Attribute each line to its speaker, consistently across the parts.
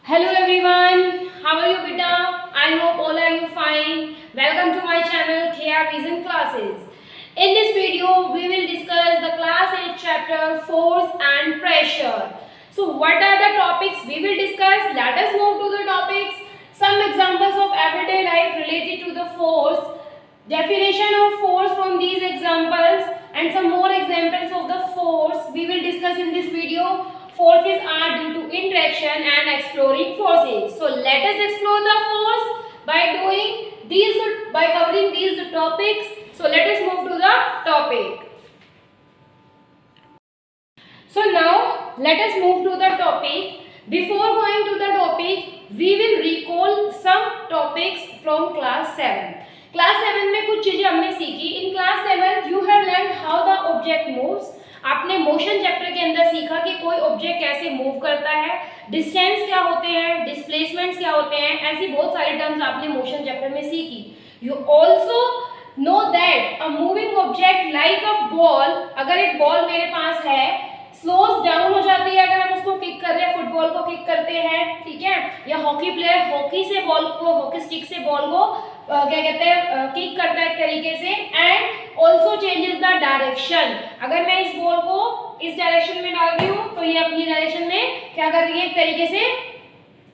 Speaker 1: Hello everyone, how are you beta? I hope all are you fine. Welcome to my channel KR Vision Classes. In this video, we will discuss the class 8 chapter force and pressure. So what are the topics we will discuss? Let us move to the topics. Some examples of everyday life related to the force, definition of force from these examples, and some more examples of the force we will discuss in this video. Forces are due to interaction and exploring forces. So let us explore the force by covering these topics. So let us move to the topic. So now let us move to the topic. Before going to the topic, we will recall some topics from class 7. Class 7 में कुछ चीजें हमने सीखी. In class 7 you have learn how the object moves. आपने motion chapter के अंदर सीखा कि कोई ऑब्जेक्ट कैसे मूव करता है, डिस्टेंस क्या होते हैं, डिस्प्लेसमेंट्स क्या होते हैं, ऐसी बहुत सारी टर्म्स आपने मोशन चैप्टर में सीखी. You also know that a moving object like a ball, अगर एक बॉल मेरे पास है, स्लोज डाउन हो जाती है अगर हम उसको किक कर रहे हैं, फुटबॉल को किक करते हैं, ठीक है, या हॉकी प्लेयर हॉकी से बॉल को, हॉकी स्टिक से बॉल को क्या कहते हैं, किक करता है एक तरीके से. And also changes the direction. अगर मैं इस बॉल को इस डायरेक्शन में डाल रही हूँ तो ये अपनी डायरेक्शन में क्या कर रही है, एक तरीके से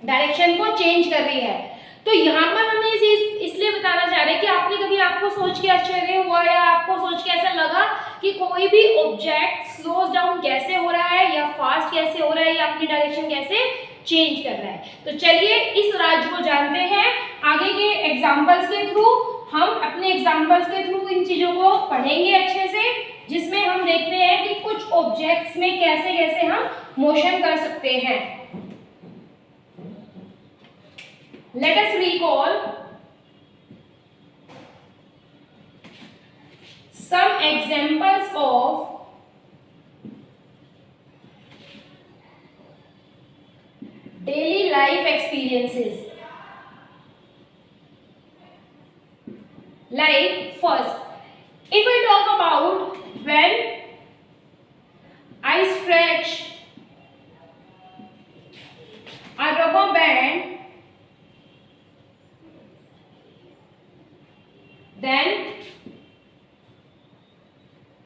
Speaker 1: डायरेक्शन को चेंज कर रही है. तो यहाँ पर हम ये चीज इसलिए बताना चाह रहे हैं कि आपने कभी आपको सोच के आश्चर्य हुआ या आपको सोच के ऐसा लगा कि कोई भी ऑब्जेक्ट स्लोज डाउन कैसे हो रहा है या फास्ट कैसे हो रहा है या अपनी डायरेक्शन कैसे चेंज कर रहा है. तो चलिए इस राज को जानते हैं. आगे के एग्जांपल्स के थ्रू हम अपने एग्जांपल्स के थ्रू इन चीजों को पढ़ेंगे अच्छे से, जिसमें हम देखते हैं कि कुछ ऑब्जेक्ट्स में कैसे कैसे हम मोशन कर सकते हैं. Let us recall some examples of daily life experiences. Like first, if I talk about when I stretch a rubber band, then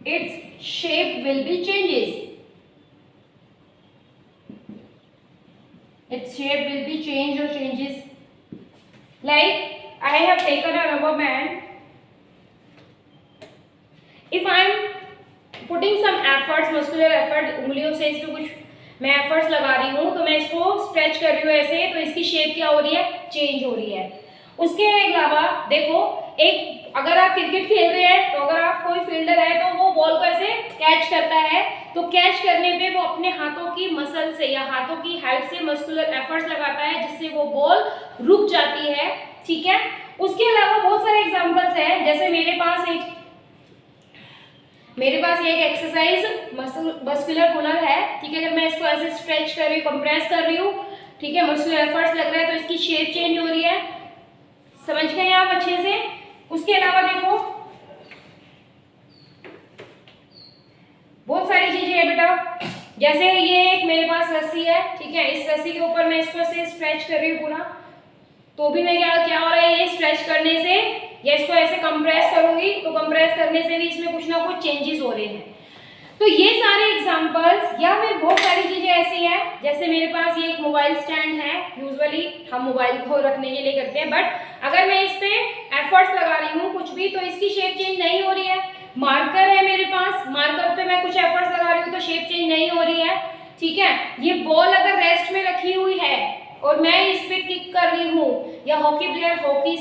Speaker 1: its shape will be changes. Its shape will be changed or changes. Like I have taken a rubber band. If I am putting some efforts, muscular effort, उंगलियों से इस पे कुछ मैं efforts लगा रही हूँ, तो मैं इसको स्ट्रेच कर रही हूँ ऐसे, तो इसकी शेप क्या हो रही है, चेंज हो रही है. उसके अलावा देखो, एक अगर आप क्रिकेट खेल रहे हैं तो अगर आप कोई फील्डर है तो वो बॉल को ऐसे कैच करता है, तो कैच करने पे वो अपने हाथों की मसल से या हाथों की हेल्प से मस्कुलर एफर्ट्स लगाता है, जिससे वो बॉल रुक जाती है. ठीक है. उसके अलावा बहुत सारे एग्जांपल्स हैं. जैसे मेरे पास ये एक एक्सरसाइज मस्कुलर पुलर है. ठीक है. अगर मैं इसको ऐसे स्ट्रेच कर रही हूँ, कंप्रेस कर रही हूँ, ठीक है, मस्कुलर एफर्ट्स लग रहा है, तो इसकी शेप चेंज हो रही है. समझ गए आप अच्छे से. उसके अलावा देखो बहुत सारी चीजें हैं बेटा. जैसे ये एक मेरे पास रस्सी है, ठीक है, इस रस्सी के ऊपर मैं इसको से स्ट्रेच कर रही हूँ पूरा, तो भी मैं क्या हो रहा है, ये स्ट्रेच करने से या इसको ऐसे कंप्रेस करूंगी तो कंप्रेस करने से भी इसमें कुछ ना कुछ चेंजेस हो रहे हैं. तो ये सारे एग्जांपल्स या फिर बहुत सारी चीजें ऐसी हैं. जैसे मेरे पास ये एक मोबाइल स्टैंड है. यूजुअली हम मोबाइल को रखने के लिए करते हैं, बट अगर मैं इस पे एफर्ट्स लगा रही हूँ कुछ भी, तो इसकी शेप चेंज नहीं हो रही है. मार्कर है मेरे पास, मार्कर पे मैं कुछ एफर्ट्स लगा रही हूँ तो शेप चेंज नहीं हो रही है. ठीक है. ये बॉल अगर रेस्ट में रखी हुई है और मैं इस पे किक कर रही हूँ, या हॉकी प्लेयर हॉकी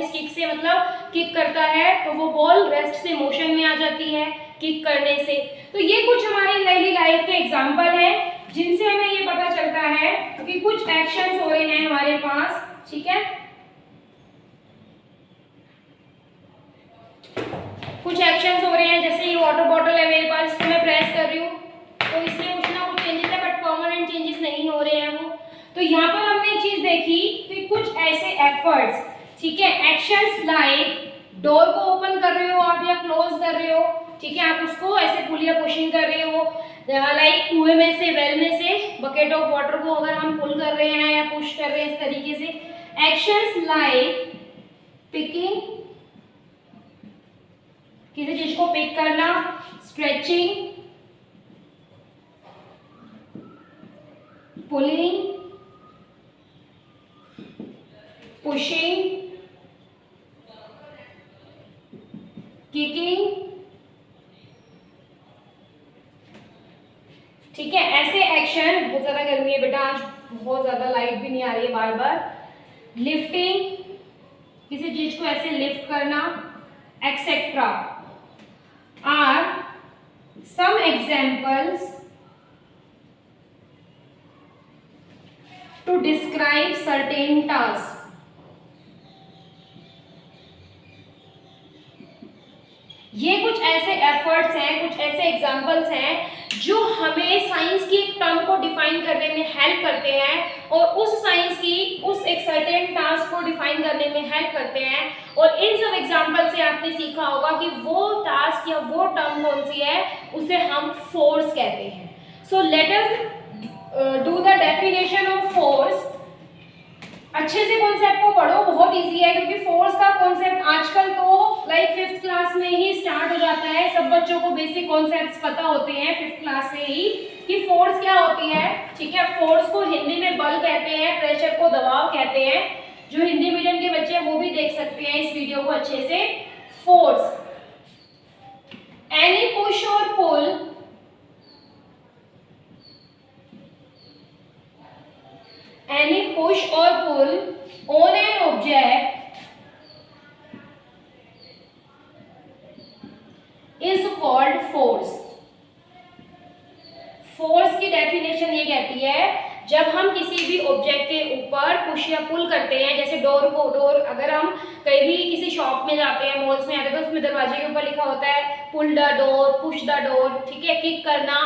Speaker 1: स्टिक से मतलब किक करता है, तो वो बॉल रेस्ट से मोशन में आ जाती है किक करने से. तो ये कुछ हमारी डेली लाइफ के एग्जांपल हैं, जिनसे हमें ये पता चलता है कि कुछ एक्शंस हो रहे हैं हमारे पास. ठीक है. कुछ एक्शंस हो रहे हैं. जैसे ये वाटर बॉटल है मेरे पास, इसको मैं प्रेस कर रही हूँ तो इसमें कुछ ना कुछ चेंजेस है, बट परमानेंट चेंजेस नहीं हो रहे हैं वो. तो यहाँ पर हमने एक चीज देखी कि कुछ ऐसे एफर्ट्स, ठीक है, एक्शंस लाइक डोर को ओपन कर रहे हो आप या क्लोज कर रहे हो, ठीक है, आप उसको ऐसे पुल या पुशिंग कर रहे हो, लाइक कुएं में से, वेल में से बकेट ऑफ वाटर को अगर हम पुल कर रहे हैं या पुश कर रहे हैं इस तरीके से। एक्शंस लाइक पिकिंग, किसी चीज को पिक करना, स्ट्रेचिंग, पुलिंग, पुशिंग, किकिंग। ठीक है, ऐसे एक्शन, बहुत ज्यादा गर्मी है बेटा आज, बहुत ज्यादा लाइट भी नहीं आ रही है बार बार। लिफ्टिंग, किसी चीज को ऐसे लिफ्ट करना, etcetera are some examples to describe certain task. ये कुछ ऐसे एफर्ट्स हैं, कुछ ऐसे एग्जाम्पल्स हैं जो हमें साइंस की एक टर्म को डिफाइन करने में हेल्प करते हैं और उस साइंस की उस एक सर्टेन टास्क को डिफाइन करने में हेल्प करते हैं। और इन सब एग्जाम्पल से आपने सीखा होगा कि वो टास्क या वो टर्म कौन सी है, उसे हम फोर्स कहते हैं। So let us do the definition of force. अच्छे से कॉन्सेप्ट को पढ़ो, बहुत इजी है, क्योंकि फोर्स का कॉन्सेप्ट आजकल तो लाइक 5th क्लास में ही स्टार्ट हो जाता है। सब बच्चों को बेसिक कॉन्सेप्ट्स पता होते हैं 5th क्लास से ही कि फोर्स क्या होती है। ठीक है, फोर्स को हिंदी में बल कहते हैं, प्रेशर को दबाव कहते हैं। जो हिंदी मीडियम के बच्चे हैं वो भी देख सकते हैं इस वीडियो को अच्छे से। फोर्स, एनी पुश और पुल any push or pull on an object is called force। Force की डेफिनेशन ये कहती है, जब हम किसी भी ऑब्जेक्ट के ऊपर पुश या पुल करते हैं, जैसे डोर अगर हम कहीं भी किसी शॉप में जाते हैं, मॉल्स में आते हैं, तो उसमें दरवाजे के ऊपर लिखा होता है pull the door, push the door. ठीक है, किक करना।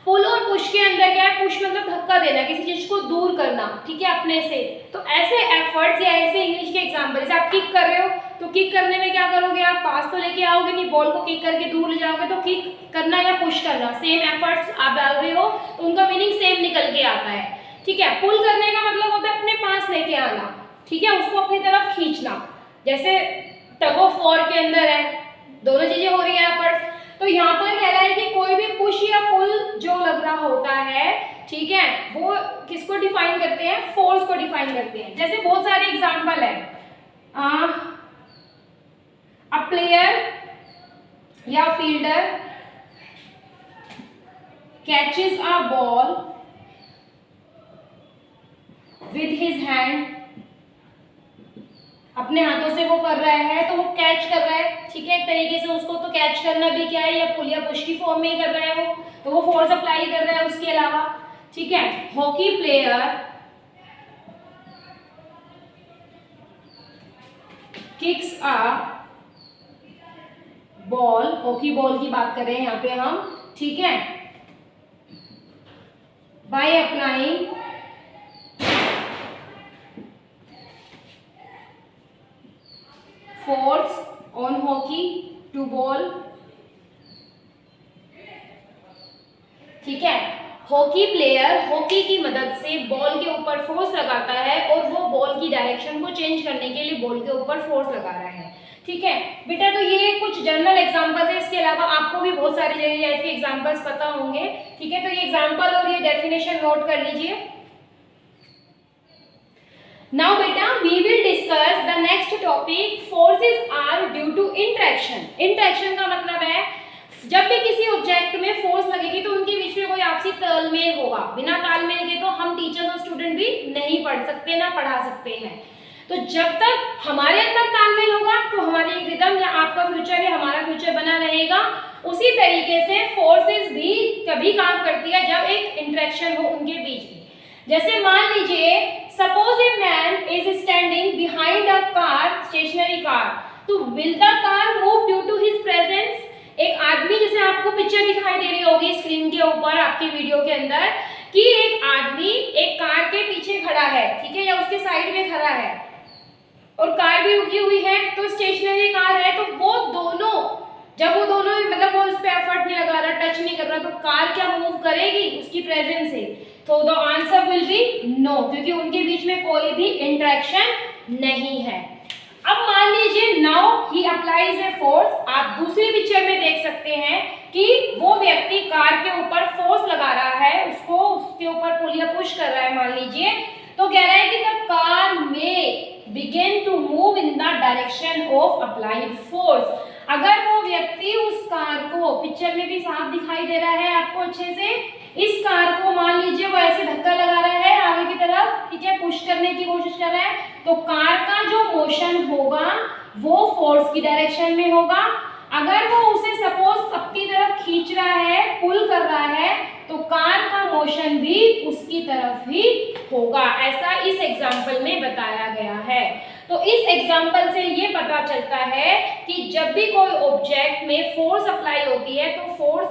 Speaker 1: पुल और पुश के अंदर क्या है, पुश मतलब धक्का देना, किसी चीज को दूर करना। ठीक है, अपने से। तो ऐसे एफर्ट्स या ऐसे इंग्लिश के एग्जांपल, जैसे आप किक कर रहे हो तो किक करने में क्या करोगे, आप पास तो लेके आओगे नहीं, बॉल को किक करके दूर ले जाओगे। तो किक करना या पुश करना, सेम एफर्ट्स आप डाल रहे हो तो उनका मीनिंग सेम निकल के आता है। ठीक है, पुल करने का मतलब होता है अपने पास लेके आना। ठीक है, उसको अपनी तरफ खींचना, जैसे टग ऑफ वॉर के अंदर है, दोनों चीजें हो रही है एफर्ट्स। तो यहाँ पर कह रहा है कि कोई भी पुश या पुल जो लग रहा होता है, ठीक है, वो किसको डिफाइन करते हैं, फोर्स को डिफाइन करते हैं। जैसे बहुत सारे एग्जांपल है, अ प्लेयर या fielder catches a ball with his hand, अपने हाथों से वो कर रहा है तो वो कैच कर रहा है। ठीक है, एक तरीके से उसको तो कैच करना भी क्या है, या पुल या पुश की फॉर्म में ही कर रहा है वो, तो वो फोर्स अप्लाई कर रहा है उसके अलावा। ठीक है, hockey player kicks a ball, hockey ball की बात कर रहे हैं यहाँ पे हम। ठीक है, by applying force on hockey to ball. ठीक है, हॉकी प्लेयर हॉकी की मदद से बॉल के ऊपर फोर्स लगाता है और वो बॉल की डायरेक्शन को चेंज करने के लिए बॉल के ऊपर फोर्स लगा रहा है। ठीक है बेटा, तो ये कुछ जनरल एग्जांपल्स है, इसके अलावा आपको भी बहुत सारे ऐसे एग्जांपल्स पता होंगे। ठीक है, तो ये एग्जांपल और ये डेफिनेशन नोट कर लीजिए। Now beta, we will discuss the next topic. Forces are due to interaction. Interaction का मतलब है जब भी किसी ऑब्जेक्ट में फोर्स लगेगी तो उनके बीच में कोई आपसी तालमेल होगा। बिना तालमेल के तो हम टीचर और स्टूडेंट भी नहीं पढ़ सकते, ना पढ़ा सकते हैं। तो जब तक हमारे अंदर तालमेल होगा तो हमारी एक रिदम या आपका फ्यूचर या हमारा फ्यूचर बना रहेगा। उसी तरीके से फोर्सेस भी तभी काम करती है जब एक इंटरेक्शन हो उनके बीच में। जैसे मान लीजिए suppose a man is standing behind a car, stationary car, तो will the car move due to his presence. एक आदमी, जैसे आपको पिक्चर दिखाई दे रही होगी स्क्रीन के ऊपर आपकी वीडियो के अंदर, कि एक आदमी एक कार के पीछे खड़ा है, ठीक है, या उसके साइड में खड़ा है और कार भी रुकी हुई है, तो स्टेशनरी कार है, तो वो दोनों जब वो दोनों मतलब वो उस पर एफर्ट नहीं लगा रहा, टच नहीं कर रहा, तो कार क्या मूव करेगी उसकी प्रेजेंस से? तो the answer will be no, क्योंकि उनके बीच में कोई भी इंटरेक्शन नहीं है। अब मान लीजिए now he applies a force, आप दूसरी पिक्चर में देख सकते हैं कि वो व्यक्ति कार के ऊपर फोर्स लगा रहा है, उसको उसके ऊपर पुल या पुश कर रहा है मान लीजिए, तो कह रहा है कि the car may begin to move in the direction of applied force. अगर वो व्यक्ति उस कार को, पिक्चर में भी साफ दिखाई दे रहा है आपको अच्छे से, इस कार को मान लीजिए वो ऐसे धक्का लगा रहा है आगे की तरफ, ठीक है, पुश करने की कोशिश कर रहा है, तो कार का जो मोशन होगा वो फोर्स की डायरेक्शन में होगा। अगर वो उसे सपोज अपनी तरफ खींच रहा है, पुल कर रहा है, तो कार का मोशन भी उसकी तरफ ही होगा। ऐसा इस एग्जाम्पल में बताया गया है। तो इस एग्जाम्पल से ये पता चलता है कि जब भी कोई ऑब्जेक्ट में फोर्स अप्लाई होती है तो फोर्स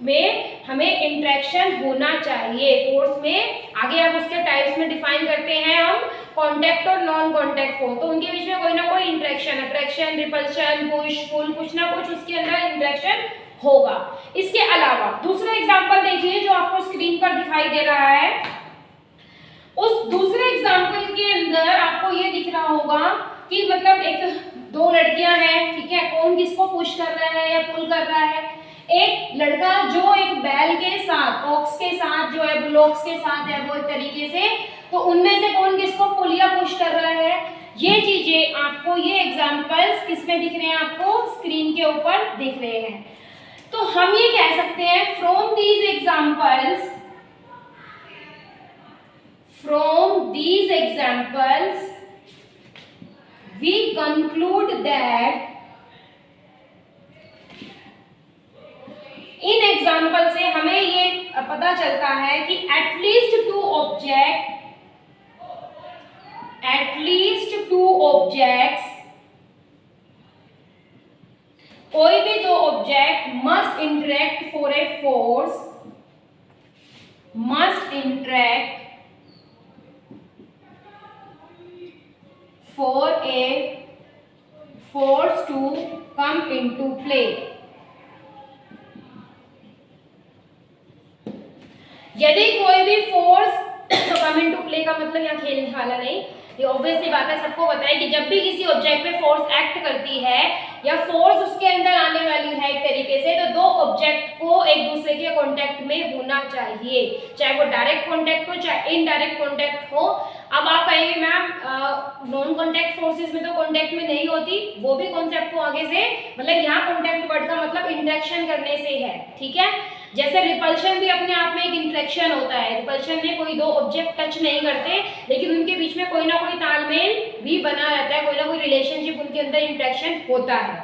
Speaker 1: में हमें इंटरेक्शन होना चाहिए। फोर्स में आगे अब उसके टाइप्स में डिफाइन करते हैं हम, कांटेक्ट और नॉन कांटेक्ट फोर्स, तो उनके बीच में कोई ना कोई interaction, attraction, repulsion, push pull, कुछ ना कुछ उसके अंदर इंटरेक्शन होगा। इसके अलावा दूसरा एग्जांपल देखिए जो आपको स्क्रीन पर दिखाई दे रहा है। उस दूसरे एग्जांपल के अंदर आपको ये दिख रहा होगा कि मतलब एक दो लड़कियां हैं, ठीक है, कौन किसको पुश कर रहा है या पुल कर रहा है। एक लड़का जो एक बैल के साथ, ऑक्स के साथ जो है, बुलॉक्स के साथ है वो एक तरीके से, तो उनमें से कौन किसको पुल या पुश कर रहा है, ये चीजें आपको, ये एग्जांपल्स किसमें दिख रहे हैं, आपको स्क्रीन के ऊपर दिख रहे हैं। तो हम ये कह सकते हैं from these examples, from these examples we conclude that, इन एग्जाम्पल से हमें ये पता चलता है कि एटलीस्ट टू ऑब्जेक्ट्स, कोई भी दो object must interact for a force, must interact for a force to come into play. यदि कोई भी फोर्स कम इनटू प्ले का मतलब यहाँ खेलने वाला नहीं, ये ऑब्वियस सी बात है, सबको पता है कि जब भी किसी ऑब्जेक्ट पे फोर्स एक्ट करती है या फोर्स उसके अंदर आने वाली है एक तरीके से, तो दो ऑब्जेक्ट को एक दूसरे के कांटेक्ट में होना चाहिए, चाहे वो डायरेक्ट कांटेक्ट हो चाहे इनडायरेक्ट कांटेक्ट हो। अब आप कहेंगे मैम नॉन कांटेक्ट फोर्सेस में तो कांटेक्ट में नहीं होती, वो भी कॉन्सेप्ट को आगे से, मतलब यहाँ कांटेक्ट वर्ड का मतलब इंटरेक्शन करने से है, ठीक है। जैसे रिपल्शन भी अपने आप में एक इंटरेक्शन होता है, रिपल्शन में कोई दो ऑब्जेक्ट टच नहीं करते लेकिन उनके बीच में कोई ना कोई तालमेल भी बना रहता है, कोई ना कोई रिलेशनशिप उनके अंदर इंटरेक्शन होता है,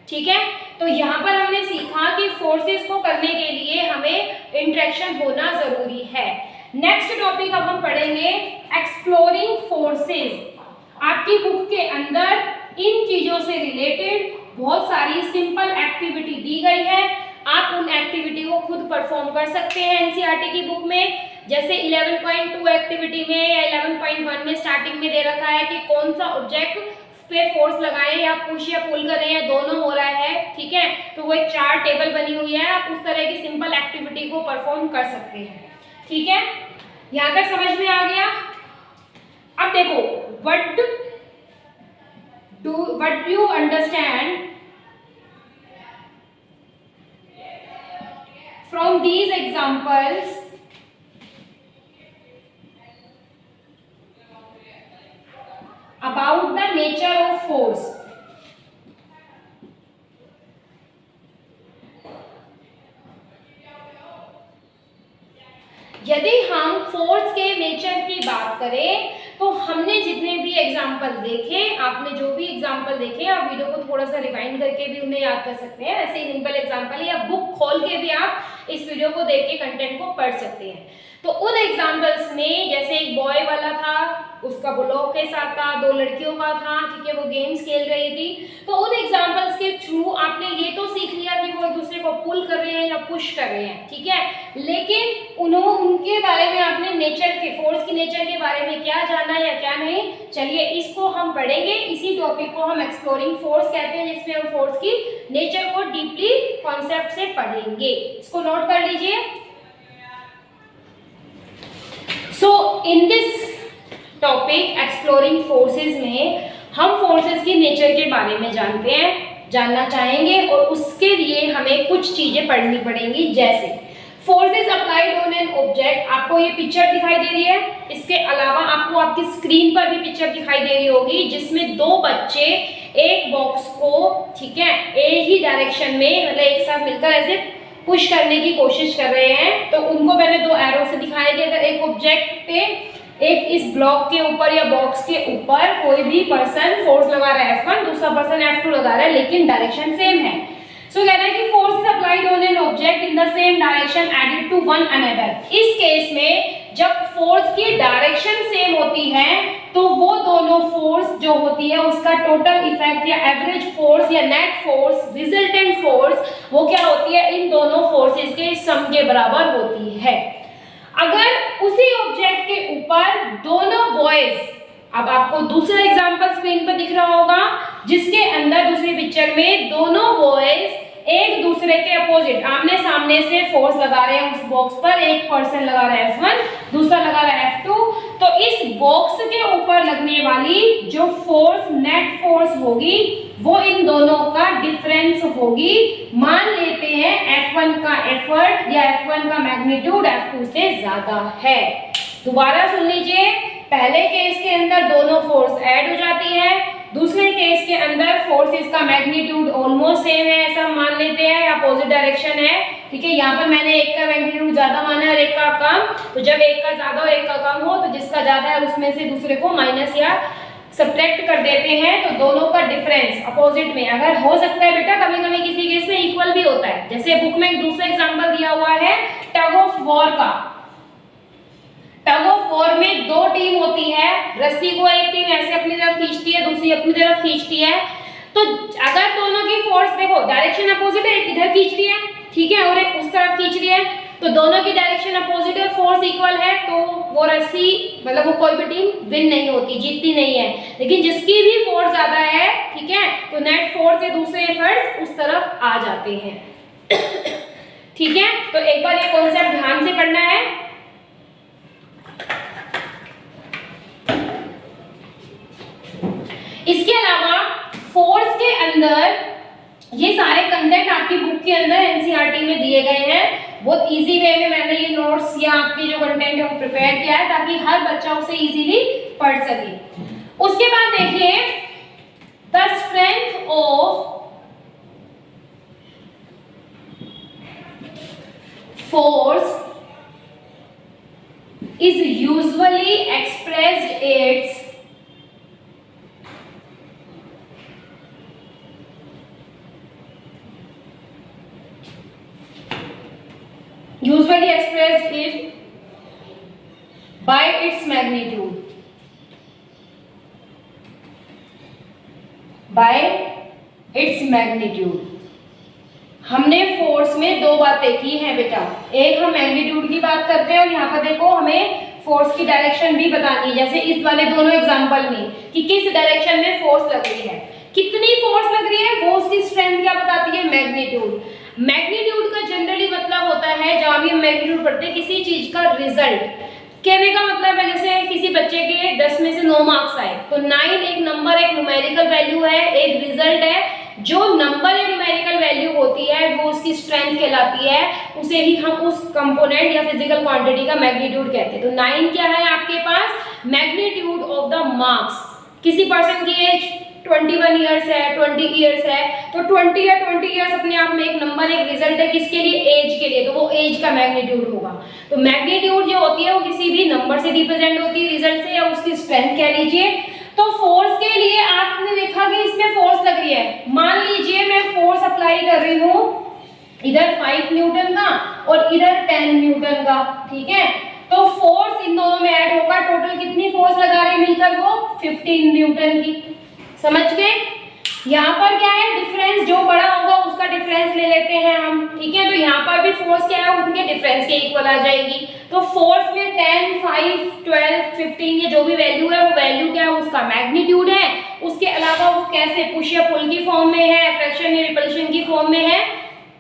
Speaker 1: ठीक है। तो यहाँ पर हमने सीखा कि फोर्सेस को करने के लिए हमें इंटरेक्शन होना जरूरी है। नेक्स्ट टॉपिक अब हम पढ़ेंगे एक्सप्लोरिंग फोर्सेस। आपकी बुक के अंदर इन चीजों से रिलेटेड बहुत सारी सिंपल एक्टिविटी दी गई है, आप उन एक्टिविटी को खुद परफॉर्म कर सकते हैं एनसीईआरटी की बुक में। जैसे 11.2 एक्टिविटी में या 11.1 में स्टार्टिंग में दे रखा है कि कौन सा ऑब्जेक्ट पे फोर्स लगाए या पुश या पुल कर रहे हैं, दोनों हो रहा है, ठीक है, तो वो एक चार्ट टेबल बनी हुई है, आप उस तरह की सिंपल एक्टिविटी को परफॉर्म कर सकते हैं, ठीक है। यहाँ तक समझ में आ गया। अब देखो what do you understand from these examples about the nature of force। यदि हम फोर्स के नेचर की बात करें तो हमने जितने भी एग्जाम्पल देखे, आपने जो भी एग्जाम्पल देखे, आप वीडियो को थोड़ा सा रिवाइंड करके भी उन्हें याद कर सकते हैं, ऐसे ही सिंपल एग्जाम्पल या बुक खोल के भी आप इस वीडियो को देख के कंटेंट को पढ़ सकते हैं। तो उन एग्जाम्पल्स में जैसे एक बॉय वाला था, उसका ब्लॉक के साथ था, 2 लड़कियों का था, ठीक है, वो गेम्स खेल रही थी। तो उन एग्जांपल्स के थ्रू आपने ये तो सीख लिया कि वो एक दूसरे को पुल कर रहे हैं या पुश कर रहे हैं, ठीक है, लेकिन उनके बारे में आपने नेचर के, फोर्स की नेचर के बारे में क्या जाना या क्या नहीं। चलिए इसको हम पढ़ेंगे, इसी टॉपिक को हम एक्सप्लोरिंग फोर्स कहते हैं, जिसमें हम फोर्स की नेचर को डीपली कॉन्सेप्ट से पढ़ेंगे। इसको नोट कर लीजिए। So in this topic exploring forces में हम फोर्सेस की नेचर के बारे में जानना चाहेंगे और उसके लिए हमें कुछ चीजें पढ़नी पड़ेंगी, जैसे forces applied on an object. आपको ये पिक्चर दिखाई दे रही है, इसके अलावा आपको आपकी स्क्रीन पर भी पिक्चर दिखाई दे रही होगी, जिसमें 2 बच्चे एक बॉक्स को, ठीक है, एक ही डायरेक्शन में, मतलब एक साथ मिलकर ऐसे पुश करने की कोशिश कर रहे हैं। तो उनको मैंने 2 एरो से दिखाया कि अगर एक ऑब्जेक्ट पे, एक इस ब्लॉक के ऊपर या बॉक्स के ऊपर कोई भी पर्सन फोर्स लगा रहा है F1, दूसरा पर्सन F2 लगा रहा है, लेकिन डायरेक्शन सेम है। सो कह रहा है कि force is applied on an object in the same direction added to one another. इस केस में जब फोर्स की डायरेक्शन सेम होती है तो वो दोनों फोर्स जो होती है उसका टोटल इफेक्ट या एवरेज फोर्स या नेट फोर्स, रिजल्टेंट फोर्स, वो क्या होती है, इन दोनों फोर्सेस के सम के बराबर होती है। अगर उसी ऑब्जेक्ट के ऊपर दोनों बॉयज, अब आपको दूसरा एग्जांपल स्क्रीन पर दिख रहा होगा, जिसके अंदर दूसरी पिक्चर में दोनों बॉयज एक दूसरे के अपोजिट आमने सामने से फोर्स लगा रहे हैं उस बॉक्स पर, एक पर्सन लगा रहा है F1, दूसरा लगा रहा है F2, तो इस बॉक्स के ऊपर लगने वाली जो फोर्स, नेट फोर्स होगी, वो इन दोनों का डिफरेंस होगी। मान लेते हैं F1 का एफर्ट या F1 का मैग्नीट्यूड F2 से ज्यादा है। दोबारा सुन लीजिए, पहले केस के अंदर दोनों फोर्स ऐड हो जाती है, दूसरे केस के अंदर फोर्सेस का मैग्नीट्यूड ऑलमोस्ट सेम है, ऐसा मान लेते हैं, या अपोजिट डायरेक्शन है, ठीक है। यहाँ पर मैंने एक का मैग्नीट्यूड ज्यादा माना है और एक का कम, तो जब एक का ज्यादा और एक का कम हो तो जिसका ज्यादा है उसमें से दूसरे को माइनस या सब्ट्रैक्ट कर देते हैं, तो दोनों का डिफरेंस अपोजिट में, अगर हो सकता है बेटा कभी कभी किसी केस में इक्वल भी होता है, जैसे बुक में एक दूसरा एग्जांपल दिया हुआ है टग ऑफ वॉर का। टग ऑफ वॉर में 2 टीम होती है, रस्सी को एक टीम ऐसे अपनी तरफ खींचती है, दूसरी अपनी तरफ खींचती है, तो अगर दोनों की फोर्स देखो डायरेक्शन अपोजिट है, एक इधर खींच रही है, ठीक है, और एक उस तरफ खींच रही है, तो दोनों की डायरेक्शन अपोजिट है, फोर्स इक्वल है, तो वो रस्सी, मतलब वो कोई भी टीम विन नहीं होती, जीतती नहीं है। लेकिन जिसकी भी फोर्स ज्यादा है, ठीक है, तो नेट फोर्स या दूसरे एफर्ट्स उस तरफ आ जाते हैं। ठीक है, तो एक बार ये कॉन्सेप्ट ध्यान से पढ़ना है। इसके अलावा फोर्स के अंदर ये सारे कंटेंट आपकी बुक के अंदर एनसीईआरटी में दिए गए हैं। बहुत इजी वे में मैंने ये नोट्स या आपकी जो कंटेंट है वो प्रिपेयर किया है ताकि हर बच्चा उसे इजीली पढ़ सके। उसके बाद देखिए the strength of force is usually expressed as by its magnitude, by its magnitude। हमने फोर्स में 2 बातें की हैं बेटा, एक हम मैग्नीट्यूड की बात करते हैं और यहाँ पर देखो हमें फोर्स की डायरेक्शन भी बतानी है, जैसे इस वाले दोनों एग्जांपल में कि किस डायरेक्शन में फोर्स लग रही है, कितनी फोर्स लग रही है, वो उसकी स्ट्रेंथ क्या बताती है, मैग्नीट्यूड। मैग्नीट्यूड का जनरली मतलब होता है, जहाँ भी हम मैग्नीट्यूड पढ़ते हैं, किसी चीज का रिजल्ट। कहने का मतलब है जैसे किसी बच्चे के 10 में से 9 मार्क्स आए तो 9 एक नंबर, एक न्यूमेरिकल वैल्यू है, एक रिजल्ट है। जो नंबर या न्यूमेरिकल वैल्यू होती है वो उसकी स्ट्रेंथ कहलाती है, उसे ही हम उस कंपोनेंट या फिजिकल क्वांटिटी का मैग्नीट्यूड कहते हैं। तो 9 क्या है आपके पास, मैग्नीट्यूड ऑफ द मार्क्स। किसी पर्सन की एज 21 ईयर्स है, 20 ईयर्स है, तो 20 या 20 ईयर्स अपने आप में एक नंबर, एक रिजल्ट है, किसके लिए, एज के लिए, तो वो एज का मैग्नीट्यूड होगा। तो मैग्नीट्यूड जो होती है वो किसी भी नंबर से रिप्रेजेंट होती है, रिजल्ट से, या उसकी स्ट्रेंथ कह लीजिए। तो फोर्स के लिए आपने देखा कि इसमें फोर्स लग रही है, मान लीजिए मैं फोर्स अप्लाई कर रही हूँ इधर 5 न्यूटन का और इधर 10 न्यूटन का, ठीक है। तो फोर्स इन दोनों में ऐड होगा, टोटल कितनी फोर्स लगा रहे हैं मिलकर वो 15 न्यूटन की। समझ गए? यहाँ पर क्या है, डिफरेंस जो बड़ा होगा उसका डिफरेंस ले लेते हैं हम, ठीक है। तो यहाँ पर भी फोर्स क्या है, उनके डिफरेंस के इक्वल आ जाएगी। तो फोर्स में 10, 5, 12, 15 ये जो भी वैल्यू है वो वैल्यू क्या है, उसका मैग्नीट्यूड है। उसके अलावा वो कैसे पुश या पुल की फॉर्म में है, अट्रैक्शन या रिपल्शन की फॉर्म में है,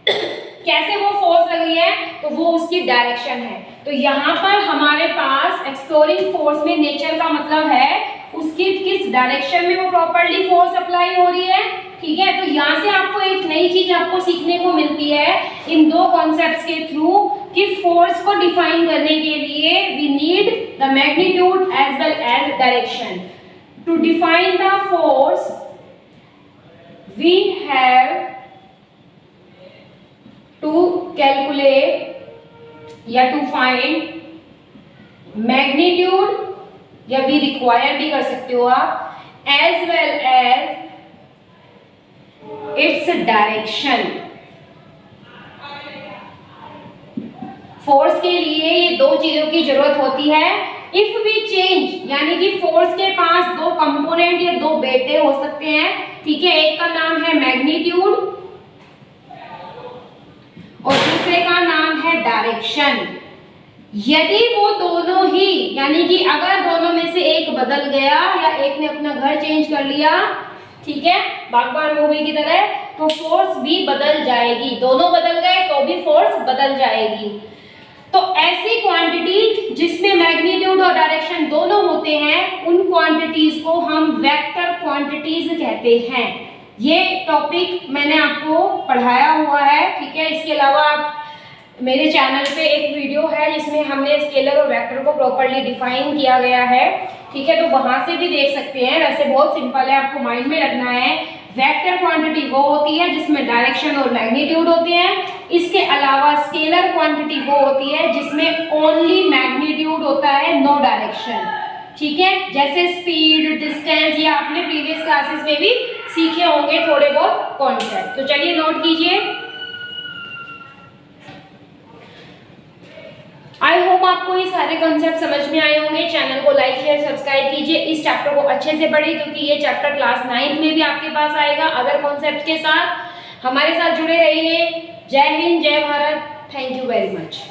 Speaker 1: कैसे वो फोर्स लग रही है, तो वो उसकी डायरेक्शन है। तो यहाँ पर हमारे पास एक्सप्लोरिंग फोर्स में नेचर का मतलब है उसकी किस डायरेक्शन में वो प्रॉपर्ली फोर्स अप्लाई हो रही है, ठीक है। तो यहाँ से आपको एक नई चीज आपको सीखने को मिलती है इन दो कॉन्सेप्ट्स के थ्रू कि फोर्स को डिफाइन करने के लिए we need the magnitude as well as direction. To define the force we have to calculate या टू फाइंड मैग्नीट्यूड, या भी रिक्वायर भी कर सकते हो आप, as well as its direction. Force के लिए ये दो चीजों की जरूरत होती है। इफ वी चेंज, यानी कि फोर्स के पास दो कंपोनेंट या दो बेटे हो सकते हैं, ठीक है। एक का नाम है मैग्नीट्यूड और दूसरे का नाम है डायरेक्शन। यदि वो दोनों ही, यानी कि अगर दोनों में से एक बदल गया या एक ने अपना घर चेंज कर लिया, ठीक है, बागबान मूवी की तरह, तो फोर्स भी बदल जाएगी। दोनों बदल गए तो भी फोर्स बदल जाएगी। तो ऐसी क्वांटिटी जिसमें मैग्नीट्यूड और डायरेक्शन दोनों होते हैं, उन क्वांटिटीज को हम वेक्टर क्वांटिटीज कहते हैं। ये टॉपिक मैंने आपको पढ़ाया हुआ है, ठीक है। इसके अलावा आप मेरे चैनल पे एक वीडियो है जिसमें हमने स्केलर और वेक्टर को प्रॉपर्ली डिफाइन किया गया है, ठीक है। तो वहां से भी देख सकते हैं। वैसे बहुत सिंपल है, आपको माइंड में रखना है। वेक्टर क्वांटिटी वो होती है जिसमें डायरेक्शन और मैग्नीट्यूड होते हैं। इसके अलावा स्केलर क्वांटिटी वो होती है जिसमें ओनली मैग्नीट्यूड होता है, नो डायरेक्शन, ठीक है। जैसे स्पीड, डिस्टेंस, या आपने प्रीवियस क्लासेस में भी सीखे होंगे थोड़े बहुत कॉन्सेप्ट। तो चलिए नोट कीजिए। आई होप आपको ये सारे कॉन्सेप्ट समझ में आए होंगे। चैनल को लाइक शेयर सब्सक्राइब कीजिए। इस चैप्टर को अच्छे से पढ़िए क्योंकि ये चैप्टर क्लास 9 में भी आपके पास आएगा अदर कॉन्सेप्ट के साथ। हमारे साथ जुड़े रहिए। जय हिंद, जय Bharat. Thank you very much.